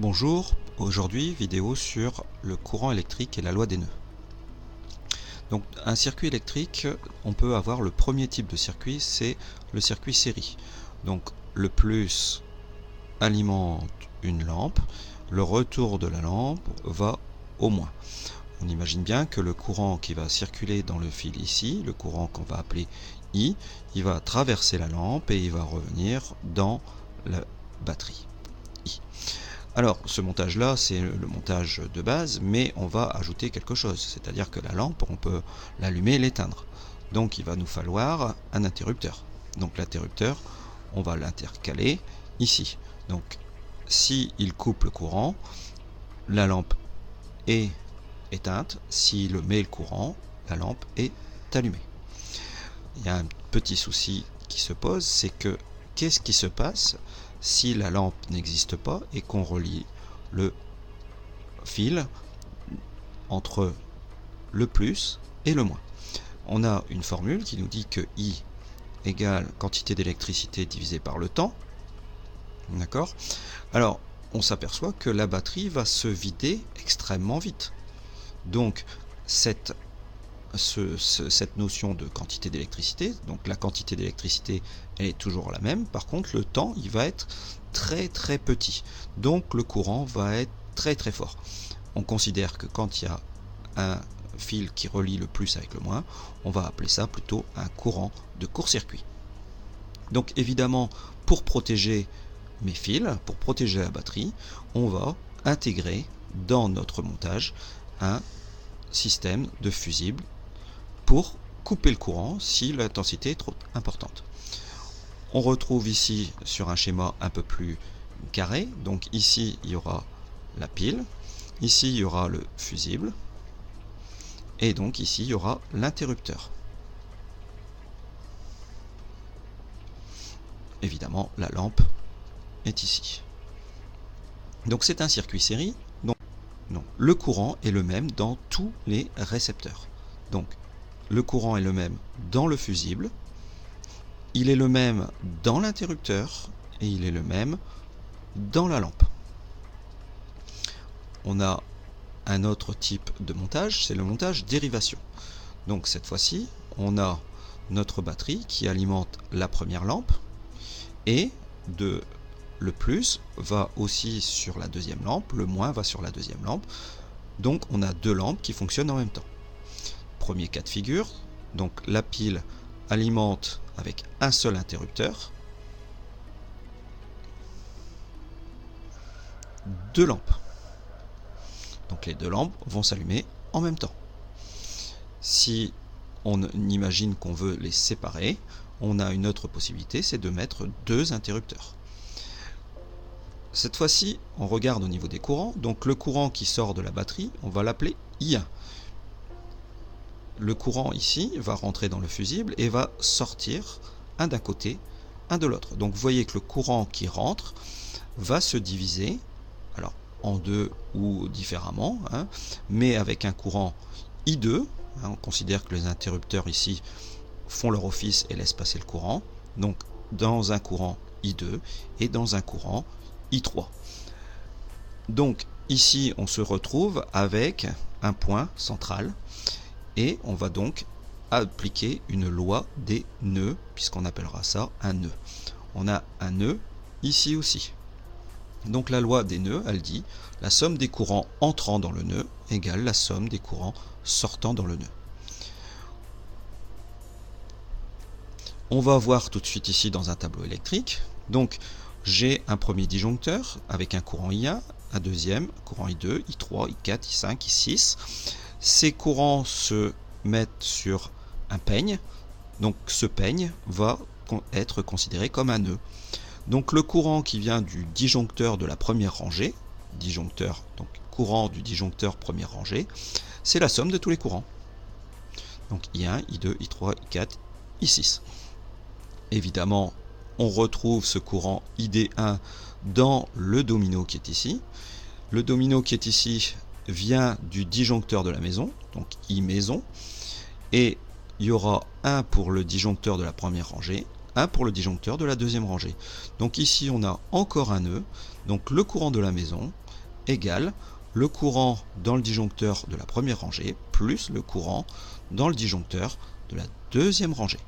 Bonjour, aujourd'hui vidéo sur le courant électrique et la loi des nœuds. Donc un circuit électrique, on peut avoir le premier type de circuit, c'est le circuit série. Donc le plus alimente une lampe, le retour de la lampe va au moins. On imagine bien que le courant qui va circuler dans le fil ici, le courant qu'on va appeler I, il va traverser la lampe et il va revenir dans la batterie I. Alors ce montage là c'est le montage de base, mais on va ajouter quelque chose, c'est-à-dire que la lampe on peut l'allumer et l'éteindre. Donc il va nous falloir un interrupteur. Donc l'interrupteur on va l'intercaler ici. Donc si il coupe le courant, la lampe est éteinte. S'il met le courant, la lampe est allumée. Il y a un petit souci qui se pose, c'est que qu'est-ce qui se passe si la lampe n'existe pas et qu'on relie le fil entre le plus et le moins. On a une formule qui nous dit que I égale quantité d'électricité divisée par le temps. D'accord ? Alors, on s'aperçoit que la batterie va se vider extrêmement vite. Donc, cette notion de quantité d'électricité, donc la quantité d'électricité elle est toujours la même, par contre le temps il va être très très petit, donc le courant va être très très fort. On considère que quand il y a un fil qui relie le plus avec le moins, on va appeler ça plutôt un courant de court-circuit. Donc évidemment, pour protéger mes fils, pour protéger la batterie, on va intégrer dans notre montage un système de fusible pour couper le courant si l'intensité est trop importante. On retrouve ici sur un schéma un peu plus carré, donc ici il y aura la pile, ici il y aura le fusible, et donc ici il y aura l'interrupteur. Évidemment la lampe est ici. Donc c'est un circuit série, donc non, le courant est le même dans tous les récepteurs. Donc le courant est le même dans le fusible, il est le même dans l'interrupteur et il est le même dans la lampe. On a un autre type de montage, c'est le montage dérivation. Donc cette fois-ci, on a notre batterie qui alimente la première lampe et le plus va aussi sur la deuxième lampe, le moins va sur la deuxième lampe. Donc on a deux lampes qui fonctionnent en même temps. Premier cas de figure, donc la pile alimente avec un seul interrupteur deux lampes. Donc les deux lampes vont s'allumer en même temps. Si on imagine qu'on veut les séparer, on a une autre possibilité, c'est de mettre deux interrupteurs. Cette fois-ci, on regarde au niveau des courants. Donc le courant qui sort de la batterie, on va l'appeler I1. Le courant ici va rentrer dans le fusible et va sortir un d'un côté, un de l'autre. Donc vous voyez que le courant qui rentre va se diviser alors en deux ou différemment, mais avec un courant I2. On considère que les interrupteurs ici font leur office et laissent passer le courant. Donc dans un courant I2 et dans un courant I3. Donc ici on se retrouve avec un point central. Et on va donc appliquer une loi des nœuds, puisqu'on appellera ça un nœud. On a un nœud ici aussi. Donc la loi des nœuds, elle dit la somme des courants entrant dans le nœud égale la somme des courants sortant dans le nœud. On va voir tout de suite ici dans un tableau électrique. Donc j'ai un premier disjoncteur avec un courant I1, un deuxième, courant I2, I3, I4, I5, I6. Ces courants se mettent sur un peigne, donc ce peigne va être considéré comme un nœud. Donc le courant qui vient du disjoncteur de la première rangée, disjoncteur, donc courant du disjoncteur première rangée, c'est la somme de tous les courants. Donc I1, I2, I3, I4, I6. Évidemment, on retrouve ce courant ID1 dans le domino qui est ici. Le domino qui est ici vient du disjoncteur de la maison, donc I maison, et il y aura un pour le disjoncteur de la première rangée, un pour le disjoncteur de la deuxième rangée. Donc ici on a encore un nœud, donc le courant de la maison égale le courant dans le disjoncteur de la première rangée plus le courant dans le disjoncteur de la deuxième rangée.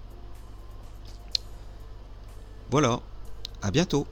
Voilà, à bientôt.